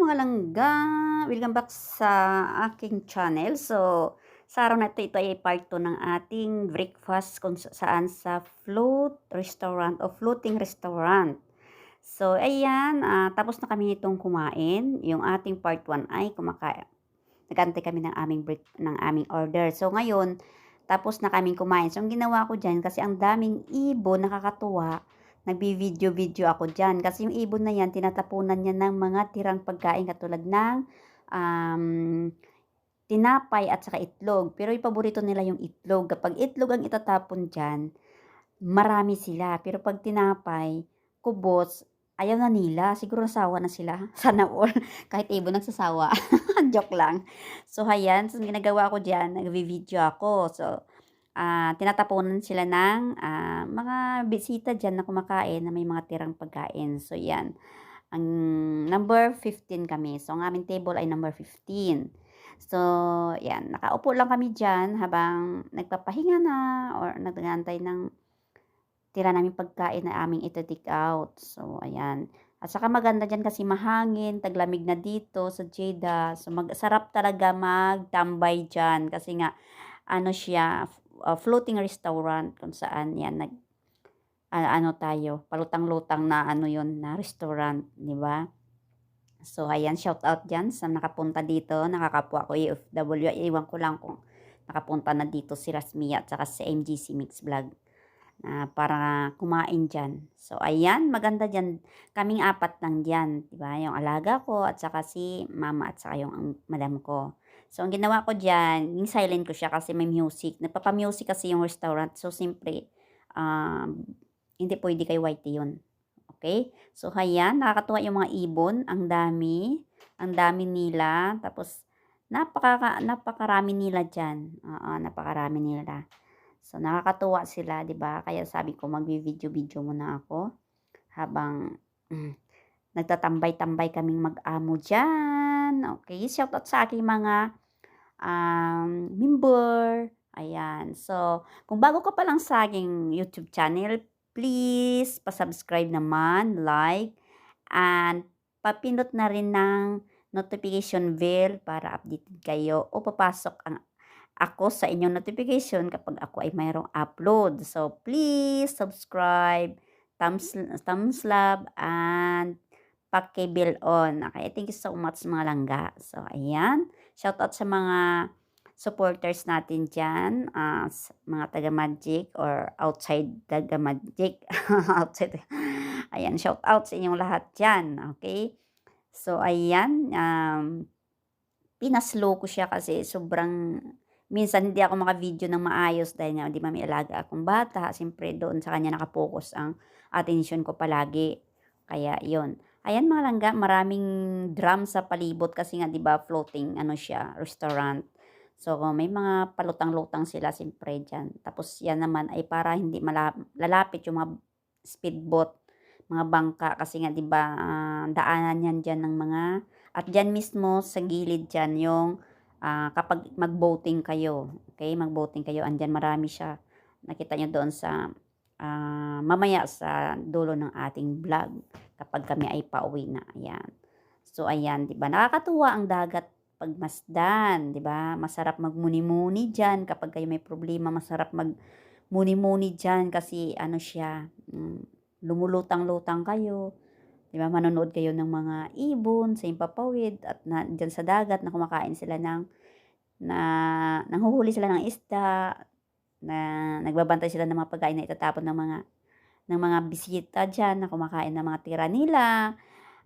mga langga! Welcome back sa aking channel. So, sa araw na ito ay part 2 ng ating breakfast kung saan sa float restaurant o floating restaurant. So, ayan, tapos na kami nitong kumain. Yung ating part 1 ay kumakain. Nag-antay kami ng aming order. So, ngayon, tapos na kaming kumain. So, ang ginawa ko dyan, kasi ang daming ibon, nakakatuwa, nagbi-video-video ako dyan. Kasi yung ibon na yan, tinatapunan niya ng mga tirang pagkain katulad ng um, tinapay at saka itlog. Pero yung paborito nila yung itlog. Kapag itlog ang itatapon dyan, marami sila. Pero pag tinapay, kubos, ayaw na nila. Siguro nasawa na sila. Sana all. Kahit ibon nagsasawa. Joke lang. So, ayan. So, ginagawa ko dyan, nag-video ako. So, tinatapunan sila ng mga bisita dyan na kumakain na may mga tirang pagkain. So, yan. Ang number 15 kami. So, ang aming table ay number 15. So, yan. Nakaupo lang kami dyan habang nagpapahinga na or nag-aantay ng tira namin pagkain na aming ito-take out. So, ayan. At saka maganda dyan kasi mahangin, taglamig na dito sa Jeddah. So, sarap talaga magtambay dyan kasi nga, ano siya, floating restaurant kung saan yan, ano tayo, palutang-lutang na ano yon na restaurant, di ba? So, ayan, shout out dyan sa nakapunta dito, nakakapwa ko OFW, iwan ko lang kung nakapunta na dito si Rasmia at saka si MGC Mix Vlog para kumain dyan. So, ayan, maganda dyan. Kaming apat lang dyan, di ba? Yung alaga ko at saka si mama at saka yung madam ko. So, ang ginawa ko dyan, yung silent ko siya kasi may music. Nagpapa-music kasi yung restaurant. So, simpre, hindi pwede kay whitey yun. Okay? So, ayan, nakakatuwa yung mga ibon. Ang dami. Ang dami nila. Tapos, napakarami nila dyan. Napakarami nila. So, nakakatuwa sila, di ba? Kaya sabi ko, mag-video-video muna ako habang nagtatambay-tambay kaming mag-amo dyan. Okay, shout out sa aking mga member. Ayan. So, kung bago ka pa lang sa aking YouTube channel, please, pasubscribe naman, like, and papindot na rin ng notification bell para updated kayo o papasok ako sa inyong notification kapag ako ay mayroong upload. So, please subscribe, thumbs up, and paki-bell on. Okay, thank you so much mga langga. So, ayan. Shout out sa mga supporters natin dyan, mga taga-Magic or outside taga-Magic. Outside. Ayan, shout out sa inyong lahat dyan. Okay? So, ayan. Pinaslow ko siya kasi sobrang minsan hindi ako maka-video ng maayos dahil nga di ba may alaga akong bata. Siyempre doon sa kanya nakapokus ang attention ko palagi. Kaya yon. Ayan mga langga, maraming drum sa palibot kasi nga 'di ba floating ano siya, restaurant. So may mga palutang-lutang sila siyempre diyan. Tapos yan naman ay para hindi lalapit yung mga speedboat, mga bangka kasi nga 'di ba daanan yan diyan ng mga at diyan mismo sa gilid diyan yung kapag mag-boating kayo. Okay, mag-boating kayo andiyan marami siya. Nakita niyo doon sa mamaya sa dulo ng ating vlog kapag kami ay pauwi na. Ayan. So, ayan, 'di ba? Nakakatuwa ang dagat pagmasdan, 'di ba? Masarap magmuni-muni diyan kapag kayo may problema, masarap magmuni-muni diyan kasi ano siya, lumulutang-lutang kayo. 'Di ba? Manonood kayo ng mga ibon sa himpapawid at diyan sa dagat na kumakain sila na nanghuhuli sila ng isda, na nagbabantay sila ng mga pagkain na itatapon ng mga bisita diyan na kumakain ng mga tira nila,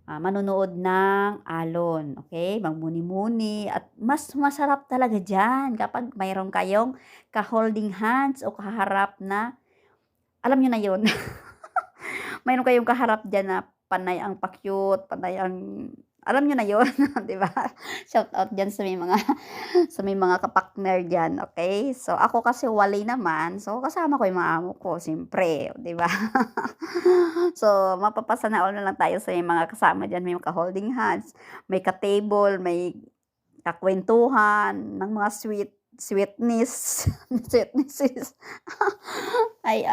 manonood ng alon, okay, magmuni-muni at mas masarap talaga diyan kapag mayroon kayong ka-holding hands o kaharap na alam niyo na 'yon. Mayroon kayong kaharap diyan na panay ang pa-cute, panay ang alam niyo na 'yon, 'di ba? Shout out diyan sa may mga sa may mga ka-partner diyan, okay? So, ako kasi wali naman, so kasama ko yung mga amo ko siyempre, 'di ba? So, mapapasana all na lang tayo sa may mga kasama diyan, may ka-holding hands, may ka-table, may kakwentuhan ng mga sweetness, sweetnesses. Ay,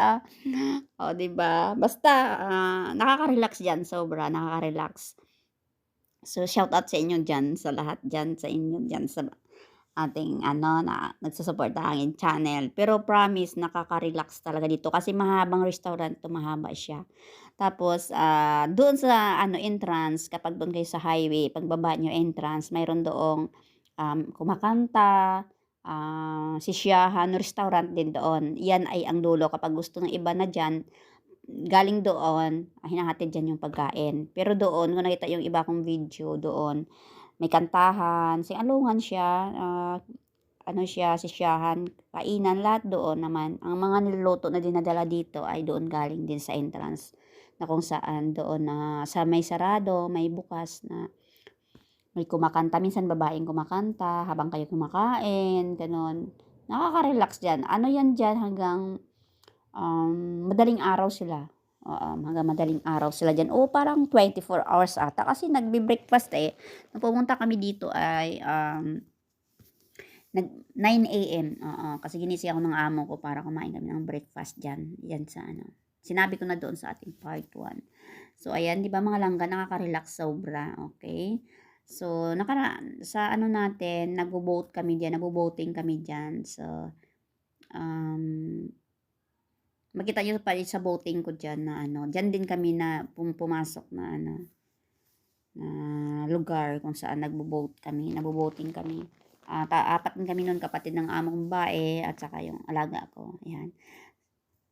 oh, 'di ba? Basta, nakaka-relax diyan, sobra nakaka-relax. So, shout out sa inyo diyan, sa lahat diyan, sa inyo diyan, sa ating ano, na nagsusuporta sa aking channel. Pero promise, nakaka-relax talaga dito kasi mahabang restaurant 'to, mahaba siya. Tapos, doon sa ano, entrance, kapag doon kayo sa highway, pagbaba niyo entrance, mayroon doong, kumakanta, sisiyahan, restaurant din doon. Yan ay ang dulo kapag gusto ng iba na diyan, galing doon, hinahatid diyan yung pagkain. Pero doon, kung nakita yung iba kong video doon, may kantahan, sing-alungan siya, ano siya, sisiyahan, kainan, lahat doon naman. Ang mga niluluto na dinadala dito ay doon galing din sa entrance, na kung saan doon na sa may sarado, may bukas na may kumakanta. Minsan babaeng kumakanta habang kayo kumakain, gano'n. Nakaka-relax diyan. Ano yan diyan hanggang madaling araw sila. Oo, hanggang madaling araw sila diyan. O parang 24 hours ata kasi nagbe-breakfast eh. Nung pumunta kami dito ay 9 AM. Oo, kasi ginising ako ng amo ko para kumain kami ng breakfast diyan. Yan sa ano. Sinabi ko na doon sa ating part 1. So ayan, 'di ba mga langga, nakaka-relax sobra, okay? So sa ano natin, nagbo-boat kami diyan, nagbo-boating kami diyan. So makita niyo pa sa boating ko diyan na ano, diyan din kami na pumasok na ano, na lugar kung saan nagbo-boat kami, nagbo-boating kami. Apat din kami noon, kapatid ng amo kong babae at saka yung alaga ko. Ayan.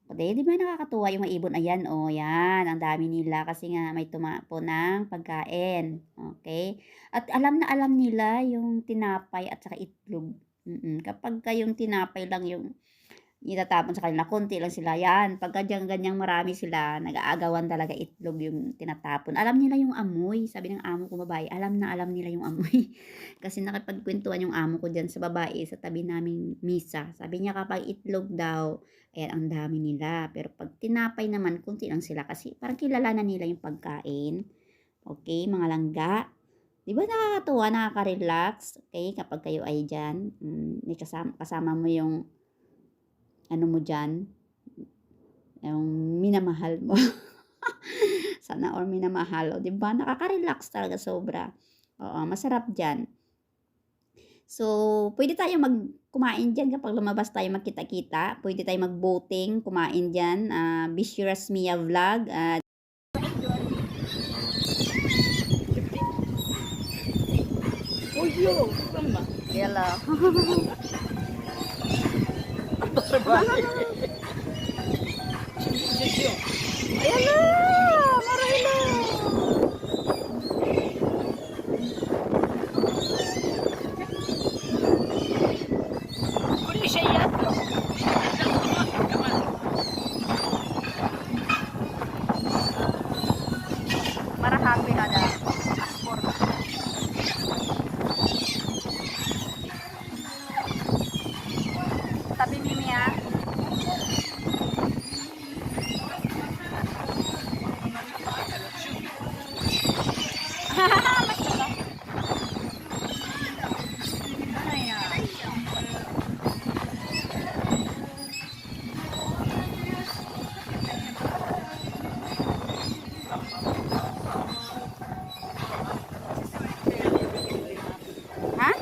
Di ba nakakatuwa yung mga ibon? Ayan, oh, yan. Ang dami nila kasi nga may tumapo ng pagkain. Okay? At alam na alam nila yung tinapay at saka itlog. Kapag yung tinapay lang yung itatapon sa kanila, konti lang sila. Yan, pagka ganyang marami sila, nag-aagawan talaga itlog yung tinatapon. Alam nila yung amoy. Sabi ng amo ko babae, alam na alam nila yung amoy. Kasi nakipagkwentuhan yung amo ko dyan sa babae, sa tabi naming misa. Sabi niya kapag itlog daw, ayan, ang dami nila. Pero pag tinapay naman, konti lang sila. Kasi parang kilala na nila yung pagkain. Okay, mga langga. Di ba nakakatuwa, nakaka-relax? Okay, kapag kayo ay dyan, kasama mo yung ano mo dyan, yung minamahal mo. Sana or minamahal. O, diba? Nakaka-relax talaga sobra. Oo, masarap dyan. So, pwede tayo kumain dyan kapag lumabas tayo magkita-kita. Pwede tayo mag-boating, kumain dyan. Bishiras Mia Vlog. Oyo, sama. Hello. Ayan na! Marami na! كل شيء يبدو. Marahapin ada paspor. Tapi Mimi ya. Hah?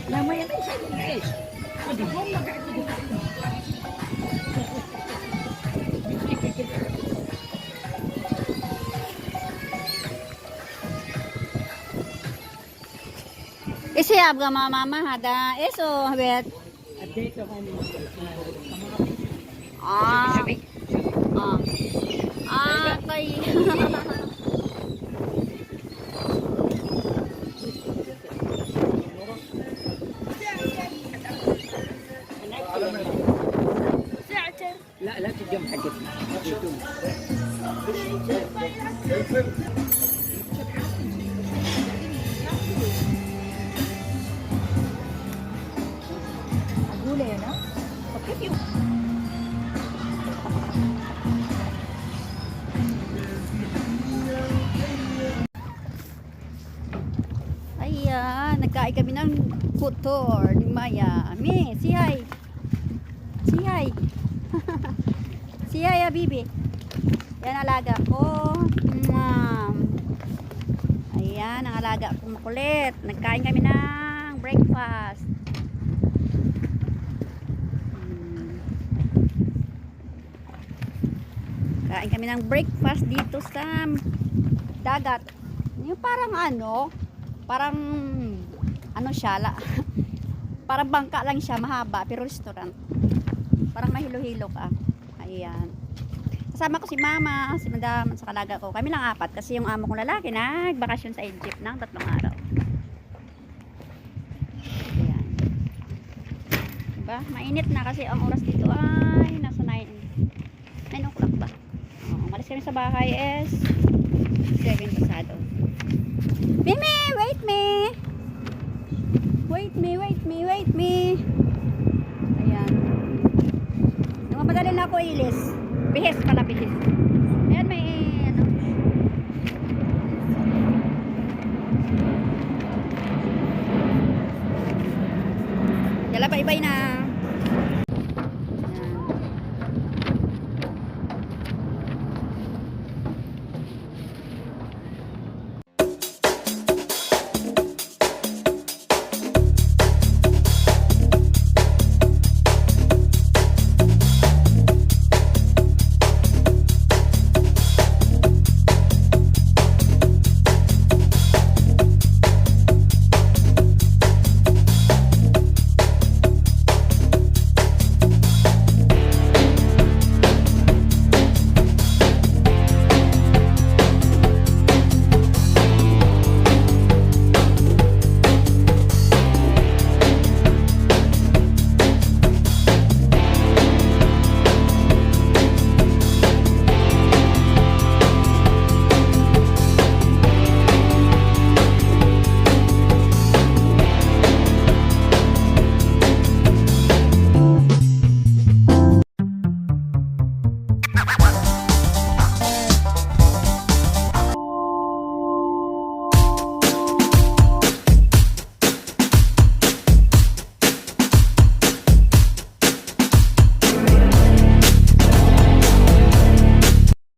لا ما يبي شيء ايش؟ هم قاعدين Isi abga mama hada eso bet. اديته هم Ah. Ah. Ah, kay. لا لا تجم حقتنا Ayan, nagkain kami ng food tour ni Maya. Mi, si hi. Si hi. Si hi, Bibi. Yan alaga ko. Ayan, ang alaga kong makulit. Nagkain kami ng breakfast. Kain kami ng breakfast dito sa dagat. Yung parang parang siya, parang bangka lang siya, mahaba, pero restaurant. Parang mahilo-hilo ka. Ayan. Kasama ko si mama, si madam, sa kalaga ko. Kami lang 4 kasi yung amo kong lalaki nagbakasyon sa Egypt ng 3 araw. Ayan. Diba? Mainit na kasi ang oras dito ay nasa 9 o'clock ba? Umalis kami sa bahay is 7 pasado. Mimi, wait me! Wait me! Ayan. Namamadali na ako ilis. Bihis pala, bihis. Ayan, may Yala, bye-bye na.